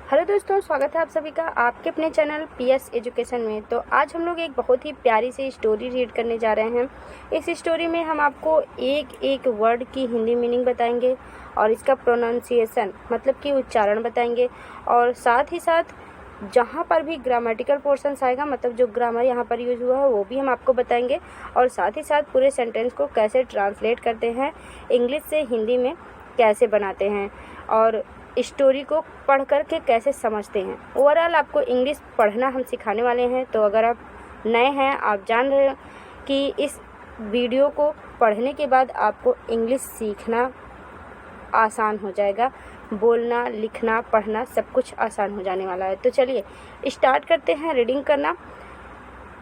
Hello दोस्तों, स्वागत है आप सभी का आपके अपने चैनल पीएस एजुकेशन में। तो आज हम लोग एक बहुत ही प्यारी सी स्टोरी रीड करने जा रहे हैं। इस स्टोरी में हम आपको एक एक वर्ड की हिंदी मीनिंग बताएंगे और इसका प्रोनाउंसिएशन मतलब कि उच्चारण बताएंगे, और साथ ही साथ जहाँ पर भी ग्रामेटिकल पोर्शंस आएगा मतलब जो ग्रामर यहाँ पर यूज़ हुआ है वो भी हम आपको बताएंगे, और साथ ही साथ पूरे सेंटेंस को कैसे ट्रांसलेट करते हैं, इंग्लिश से हिंदी में कैसे बनाते हैं, और स्टोरी को पढ़ कर के कैसे समझते हैं। ओवरऑल आपको इंग्लिश पढ़ना हम सिखाने वाले हैं। तो अगर आप नए हैं, आप जान रहे हैं कि इस वीडियो को पढ़ने के बाद आपको इंग्लिश सीखना आसान हो जाएगा, बोलना, लिखना, पढ़ना सब कुछ आसान हो जाने वाला है। तो चलिए स्टार्ट करते हैं रीडिंग करना।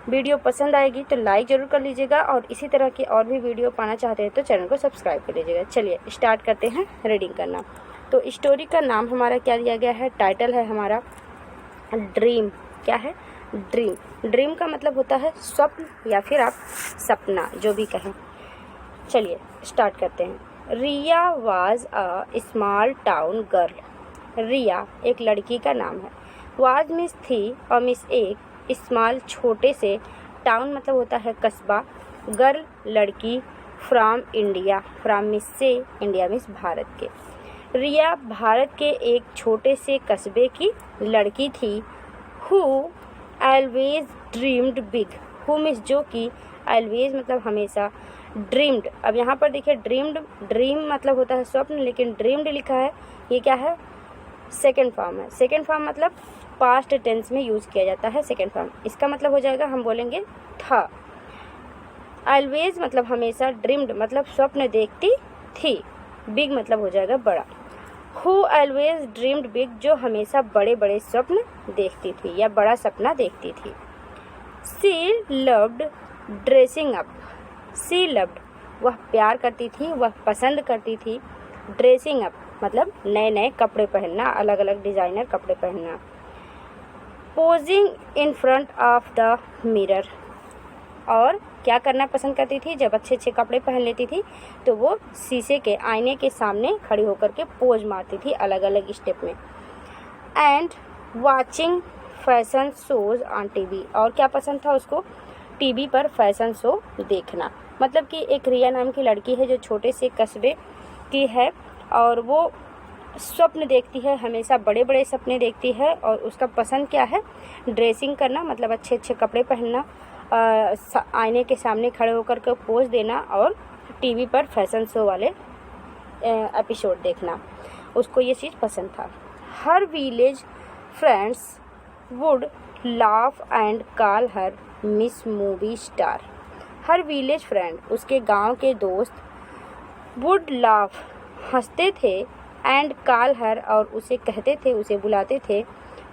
वीडियो पसंद आएगी तो लाइक ज़रूर कर लीजिएगा, और इसी तरह की और भी वीडियो पाना चाहते हैं तो चैनल को सब्सक्राइब कर लीजिएगा। चलिए स्टार्ट करते हैं रीडिंग करना। तो स्टोरी का नाम हमारा क्या दिया गया है, टाइटल है हमारा ड्रीम। क्या है? ड्रीम। ड्रीम का मतलब होता है स्वप्न या फिर आप सपना, जो भी कहें। चलिए स्टार्ट करते हैं। Riya was a small town girl. Riya एक लड़की का नाम है। वाज मिस थी और मिस एक स्मॉल छोटे से, टाउन मतलब होता है कस्बा, गर्ल लड़की, फ्रॉम इंडिया, फ्रॉम मिस से इंडिया मीन्स भारत के। रिया भारत के एक छोटे से कस्बे की लड़की थी। Who always dreamed big. Who means जो कि, ऑलवेज मतलब हमेशा, ड्रीम्ड। अब यहाँ पर देखिए ड्रीम्ड, ड्रीम मतलब होता है स्वप्न, लेकिन ड्रीम्ड लिखा है, ये क्या है? सेकेंड फॉर्म है। सेकेंड फॉर्म मतलब पास्ट टेंस में यूज़ किया जाता है सेकेंड फॉर्म। इसका मतलब हो जाएगा, हम बोलेंगे था। ऑलवेज मतलब हमेशा, ड्रीम्ड मतलब स्वप्न देखती थी, बिग मतलब हो जाएगा बड़ा। हु ऑलवेज ड्रीम्ड बिग जो हमेशा बड़े बड़े स्वप्न देखती थी या बड़ा सपना देखती थी। सी लव्ड ड्रेसिंग अप। सी लव्ड वह प्यार करती थी, वह पसंद करती थी। ड्रेसिंग अप मतलब नए नए कपड़े पहनना, अलग अलग डिज़ाइनर कपड़े पहनना। Posing in front of the mirror, और क्या करना पसंद करती थी? जब अच्छे अच्छे कपड़े पहन लेती थी तो वो शीशे के, आईने के सामने खड़ी होकर के पोज मारती थी अलग अलग स्टेप में। And watching fashion shows on TV, और क्या पसंद था उसको? टीवी पर फैशन शो देखना। मतलब कि एक रिया नाम की लड़की है जो छोटे से कस्बे की है, और वो स्वप्न देखती है, हमेशा बड़े बड़े सपने देखती है, और उसका पसंद क्या है? ड्रेसिंग करना मतलब अच्छे अच्छे कपड़े पहनना, आईने के सामने खड़े होकर के पोज देना, और टीवी पर फैशन शो वाले एपिसोड देखना। उसको ये चीज़ पसंद था। Her village friends would laugh and call her miss movie star. Her village friend उसके गांव के दोस्त, वुड लाफ हंसते थे, एंड कॉल हर और उसे कहते थे, उसे बुलाते थे,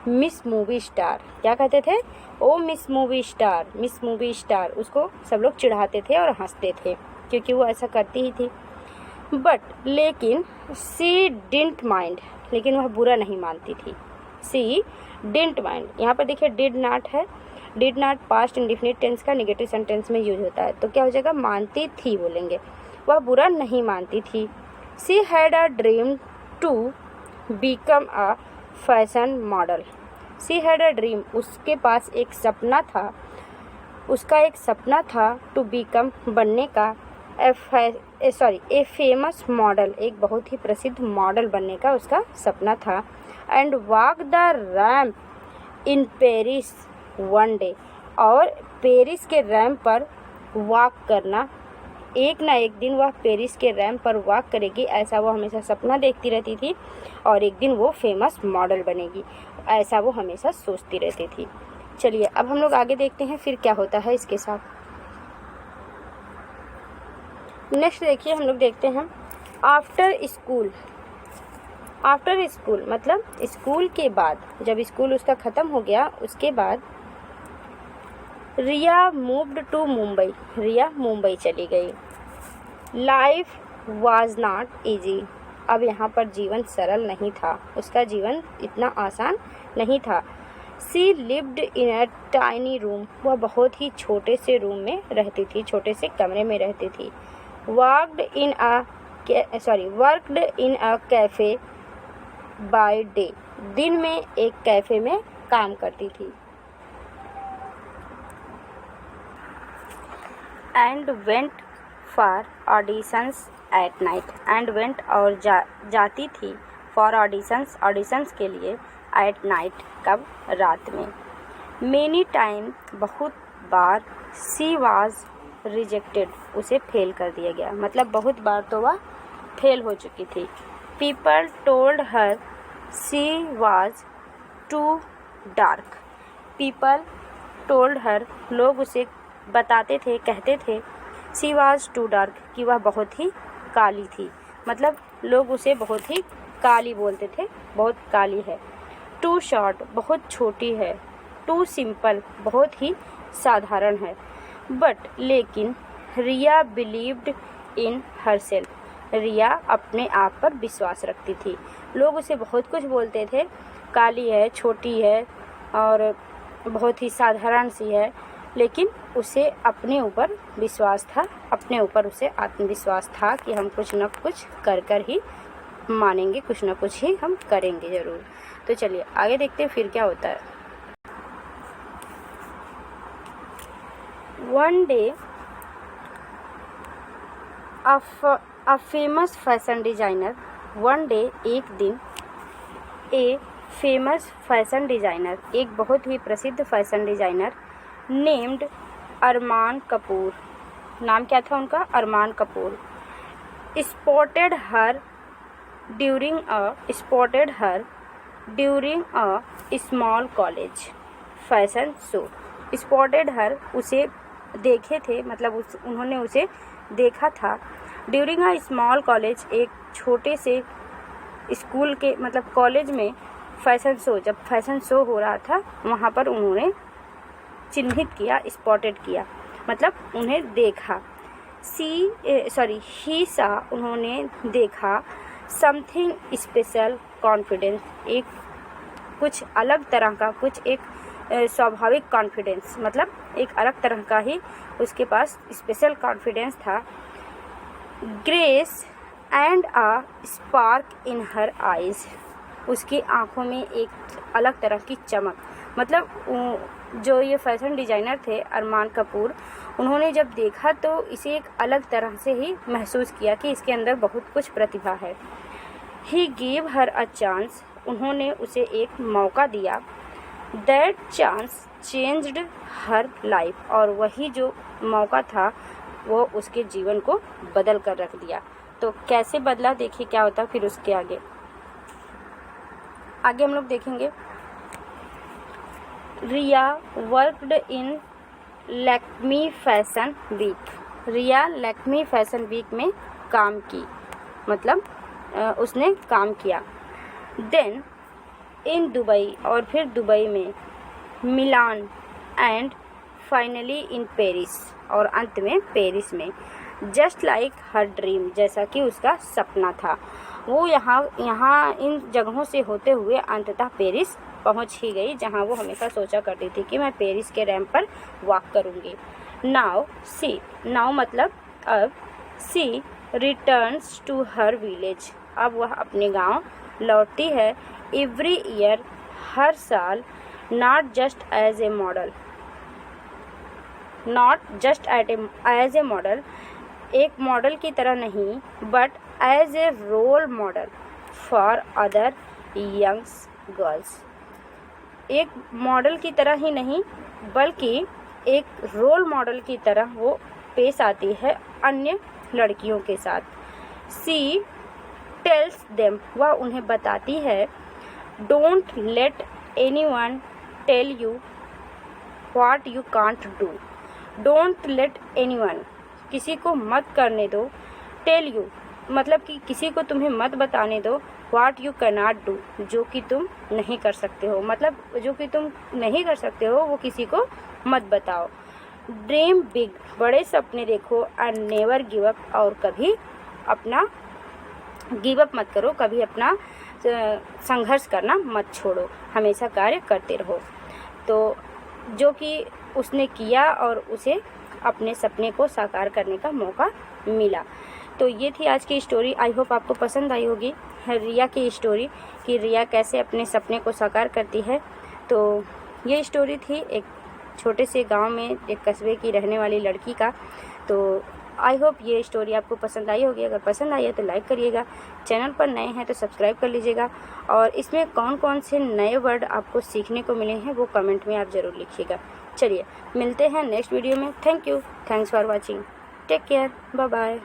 मिस मूवी स्टार। क्या कहते थे? Oh miss movie star, miss movie star. उसको सब लोग चिढ़ाते थे और हंसते थे क्योंकि वो ऐसा करती ही थी। बट लेकिन सी डिडंट माइंड, लेकिन वह बुरा नहीं मानती थी। सी डिडंट माइंड, यहाँ पर देखिए डिड नॉट है। Did not past indefinite tense का नेगेटिव सेंटेंस में यूज होता है, तो क्या हो जाएगा? मानती थी बोलेंगे। वह बुरा नहीं मानती थी। She had a dream to become a fashion model. She had a dream, उसके पास एक सपना था, उसका एक सपना था, टू बिकम बनने का, ए फेमस मॉडल, एक बहुत ही प्रसिद्ध मॉडल बनने का उसका सपना था। And walk the ramp in Paris one day, और पेरिस के रैम्प पर वॉक करना, एक ना एक दिन वह पेरिस के रैम्प पर वॉक करेगी, ऐसा वो हमेशा सपना देखती रहती थी, और एक दिन वो फेमस मॉडल बनेगी, ऐसा वो हमेशा सोचती रहती थी। चलिए अब हम लोग आगे देखते हैं फिर क्या होता है इसके साथ। नेक्स्ट देखिए हम लोग देखते हैं आफ्टर स्कूल। आफ्टर स्कूल मतलब स्कूल के बाद, जब स्कूल उसका ख़त्म हो गया उसके बाद रिया मूव्ड टू मुंबई। रिया मुंबई चली गई। लाइफ वाज नॉट ईजी, अब यहाँ पर जीवन सरल नहीं था, उसका जीवन इतना आसान नहीं था। She lived in a tiny room, वह बहुत ही छोटे से रूम में रहती थी, छोटे से कमरे में रहती थी। Worked in a cafe by day, दिन में एक कैफ़े में काम करती थी। And went for auditions at night, and went और जाती थी फॉर ऑडिशंस के लिए, एट नाइट कब, रात में। मेनी टाइम बहुत बार, सी वाज रिजेक्टेड, उसे फेल कर दिया गया, मतलब बहुत बार तो वह फेल हो चुकी थी। People told her she was too dark, people told her, लोग उसे बताते थे, कहते थे, सी वाज टू डार्क, कि वह बहुत ही काली थी, मतलब लोग उसे बहुत ही काली बोलते थे, बहुत काली है। टू शॉर्ट, बहुत छोटी है। टू सिंपल, बहुत ही साधारण है। बट, लेकिन, रिया बिलीव्ड इन हरसेल्फ, रिया अपने आप पर विश्वास रखती थी। लोग उसे बहुत कुछ बोलते थे, काली है, छोटी है और बहुत ही साधारण सी है, लेकिन उसे अपने ऊपर विश्वास था, अपने ऊपर उसे आत्मविश्वास था कि हम कुछ न कुछ कर ही मानेंगे, कुछ न कुछ ही हम करेंगे ज़रूर। तो चलिए आगे देखते हैं फिर क्या होता है। One day a famous fashion designer, one day एक दिन, ए फेमस फैशन डिज़ाइनर, एक बहुत ही प्रसिद्ध fashion designer, named Arman Kapoor, नाम क्या था उनका, Arman Kapoor, spotted her during a small college fashion show. Spotted her, उसे देखे थे, मतलब उन्होंने उसे देखा था, ड्यूरिंग अ स्मॉल कॉलेज, एक छोटे से स्कूल के मतलब कॉलेज में फैशन शो, जब फैशन शो हो रहा था वहाँ पर उन्होंने चिन्हित किया, स्पॉटेड किया, मतलब उन्हें देखा। ही सा, उन्होंने देखा, समथिंग स्पेशल कॉन्फिडेंस, एक कुछ अलग तरह का, कुछ एक स्वाभाविक कॉन्फिडेंस, मतलब एक अलग तरह का ही उसके पास स्पेशल कॉन्फिडेंस था। Grace and a spark in her eyes, उसकी आँखों में एक अलग तरह की चमक, मतलब जो ये फैशन डिज़ाइनर थे अरमान कपूर, उन्होंने जब देखा तो इसे एक अलग तरह से ही महसूस किया कि इसके अंदर बहुत कुछ प्रतिभा है। He gave her a chance, उन्होंने उसे एक मौका दिया। That chance changed her life, और वही जो मौका था वो उसके जीवन को बदल कर रख दिया। तो कैसे बदला, देखिए क्या होता फिर उसके आगे हम लोग देखेंगे। Riya worked in Lakme fashion week, Riya Lakme fashion week में काम की, मतलब उसने काम किया। देन इन दुबई, और फिर दुबई में, Milan and finally in Paris, और अंत में पेरिस में। जस्ट लाइक हर ड्रीम, जैसा कि उसका सपना था, वो यहाँ इन जगहों से होते हुए अंततः पेरिस पहुँच ही गई, जहाँ वो हमेशा सोचा करती थी कि मैं पेरिस के रैंप पर वॉक करूँगी। नाउ मतलब अब, सी रिटर्न्स टू हर विलेज, अब वह अपने गांव लौटती है। एवरी ईयर, हर साल, not just as a model, एक मॉडल की तरह नहीं, but as a role model for other youngs girls, एक मॉडल की तरह ही नहीं बल्कि एक रोल मॉडल की तरह वो पेश आती है अन्य लड़कियों के साथ। सी टेल्स देम, वह उन्हें बताती है, don't let anyone tell you what you can't do, don't let anyone, किसी को मत करने दो, टेल यू, मतलब कि किसी को तुम्हें मत बताने दो, what you can not do, जो कि तुम नहीं कर सकते हो, मतलब जो कि तुम नहीं कर सकते हो वो किसी को मत बताओ। ड्रीम बिग, बड़े सपने देखो, एंड नेवर गिव अप, और कभी अपना गिव अप मत करो, कभी अपना संघर्ष करना मत छोड़ो, हमेशा कार्य करते रहो। तो जो कि उसने किया और उसे अपने सपने को साकार करने का मौका मिला। तो ये थी आज की स्टोरी। आई होप आपको पसंद आई होगी रिया की स्टोरी कि रिया कैसे अपने सपने को साकार करती है। तो ये स्टोरी थी एक छोटे से गांव में एक कस्बे की रहने वाली लड़की का। तो आई होप ये स्टोरी आपको पसंद आई होगी। अगर पसंद आई है तो लाइक करिएगा, चैनल पर नए हैं तो सब्सक्राइब कर लीजिएगा, और इसमें कौन कौन से नए वर्ड आपको सीखने को मिले हैं वो कमेंट में आप ज़रूर लिखिएगा। चलिए मिलते हैं नेक्स्ट वीडियो में। Thank you, thanks for watching, take care, bye bye.